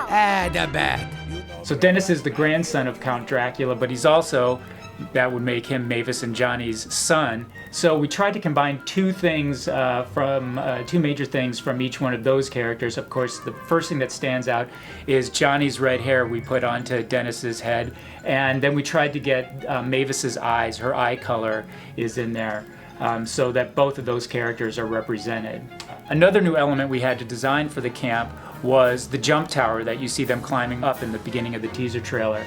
The bad. So Dennis is the grandson of Count Dracula, but he's also, that would make him Mavis and Johnny's son. So we tried to combine two major things from each one of those characters. Of course, the first thing that stands out is Johnny's red hair we put onto Dennis's head, and then we tried to get Mavis's eyes. Her eye color is in there, so that both of those characters are represented. Another new element we had to design for the camp was the jump tower that you see them climbing up in the beginning of the teaser trailer.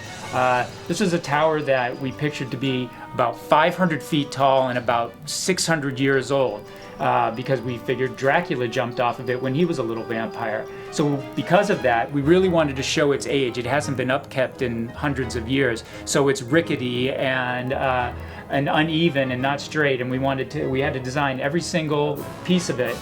This was a tower that we pictured to be about 500 feet tall and about 600 years old, because we figured Dracula jumped off of it when he was a little vampire. So because of that, we really wanted to show its age. It hasn't been upkept in hundreds of years, so it's rickety and uneven and not straight, and we had to design every single piece of it,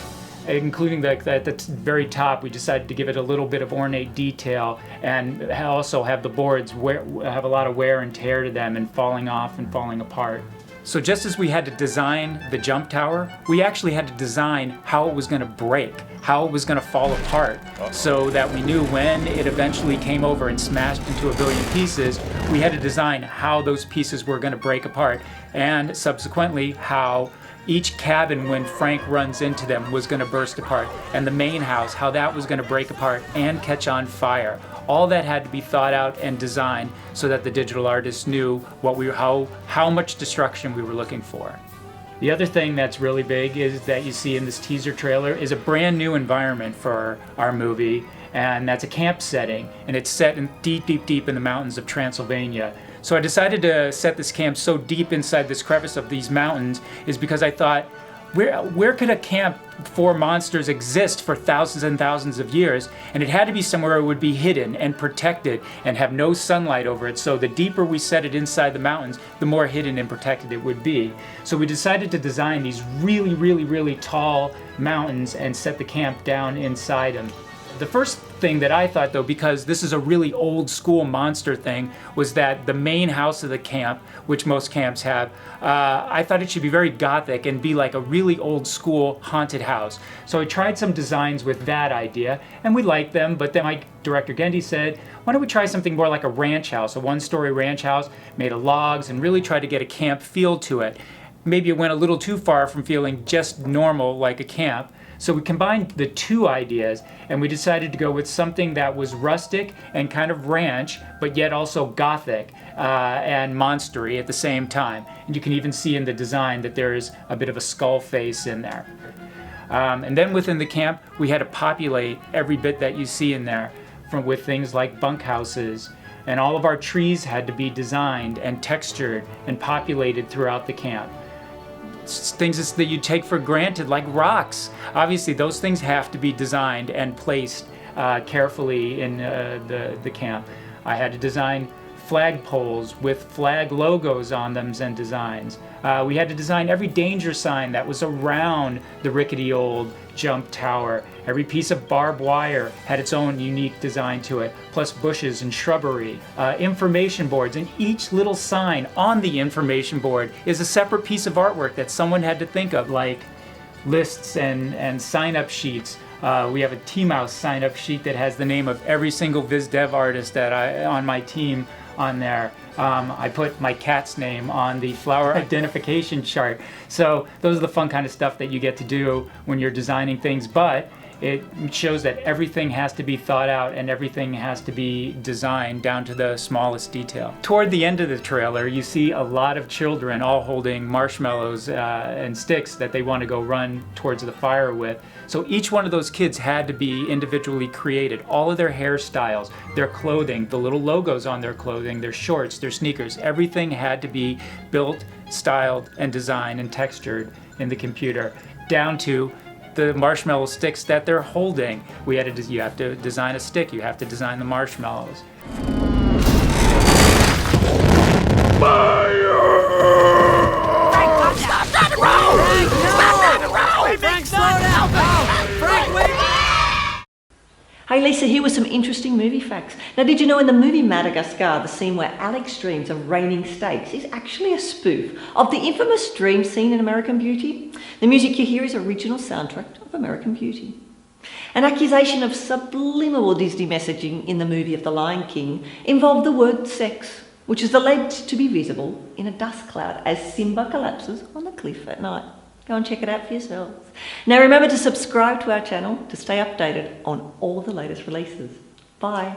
including at the very top. We decided to give it a little bit of ornate detail and also have the boards have a lot of wear and tear to them and falling off and falling apart. So just as we had to design the jump tower, we actually had to design how it was going to break, how it was going to fall apart, so that we knew when it eventually came over and smashed into a billion pieces, we had to design how those pieces were going to break apart, and subsequently how each cabin, when Frank runs into them, was going to burst apart, and the main house, how that was going to break apart and catch on fire. All that had to be thought out and designed so that the digital artists knew how much destruction we were looking for. The other thing that's really big is that you see in this teaser trailer is a brand new environment for our movie, and that's a camp setting, and it's set in deep in the mountains of Transylvania. So I decided to set this camp so deep inside this crevice of these mountains is because I thought, where could a camp for monsters exist for thousands and thousands of years? And it had to be somewhere it would be hidden and protected and have no sunlight over it. So the deeper we set it inside the mountains, the more hidden and protected it would be. So we decided to design these really tall mountains and set the camp down inside them. The first thing that I thought, though, because this is a really old school monster thing, was that the main house of the camp, which most camps have, I thought it should be very gothic and be like a really old school haunted house. So I tried some designs with that idea, and we liked them, but then my director Genndy said, why don't we try something more like a ranch house, a one-story ranch house made of logs, and really try to get a camp feel to it. Maybe it went a little too far from feeling just normal like a camp. So we combined the two ideas, and we decided to go with something that was rustic and kind of ranch, but yet also gothic and monstery at the same time. And you can even see in the design that there is a bit of a skull face in there. And then within the camp, we had to populate every bit that you see in there, with things like bunkhouses. And all of our trees had to be designed and textured and populated throughout the camp. Things that you take for granted, like rocks. Obviously, those things have to be designed and placed carefully in the camp. I had to design flagpoles with flag logos on them and designs. We had to design every danger sign that was around the rickety old jump tower. Every piece of barbed wire had its own unique design to it, plus bushes and shrubbery, information boards, and each little sign on the information board is a separate piece of artwork that someone had to think of, like lists and sign-up sheets. We have a T-Mouse sign-up sheet that has the name of every single Viz Dev artist on my team on there. I put my cat's name on the flower identification chart. So those are the fun kind of stuff that you get to do when you're designing things, but it shows that everything has to be thought out and everything has to be designed down to the smallest detail. Toward the end of the trailer, you see a lot of children all holding marshmallows and sticks that they want to go run towards the fire with. So each one of those kids had to be individually created. All of their hairstyles, their clothing, the little logos on their clothing, their shorts, their sneakers, everything had to be built, styled, and designed and textured in the computer, down to the marshmallow sticks that they're holding. You have to design a stick, you have to design the marshmallows. Fire! Frank, stop trying to roll! Frank, no! Stop trying to roll! Frank, slow down! Frank, wait! Hey Lisa, here were some interesting movie facts. Now, did you know in the movie Madagascar, the scene where Alex dreams of raining steaks is actually a spoof of the infamous dream scene in American Beauty? The music you hear is original soundtrack of American Beauty. An accusation of subliminal Disney messaging in the movie of The Lion King involved the word sex, which is alleged to be visible in a dust cloud as Simba collapses on the cliff at night. Go and check it out for yourselves. Now remember to subscribe to our channel to stay updated on all the latest releases. Bye.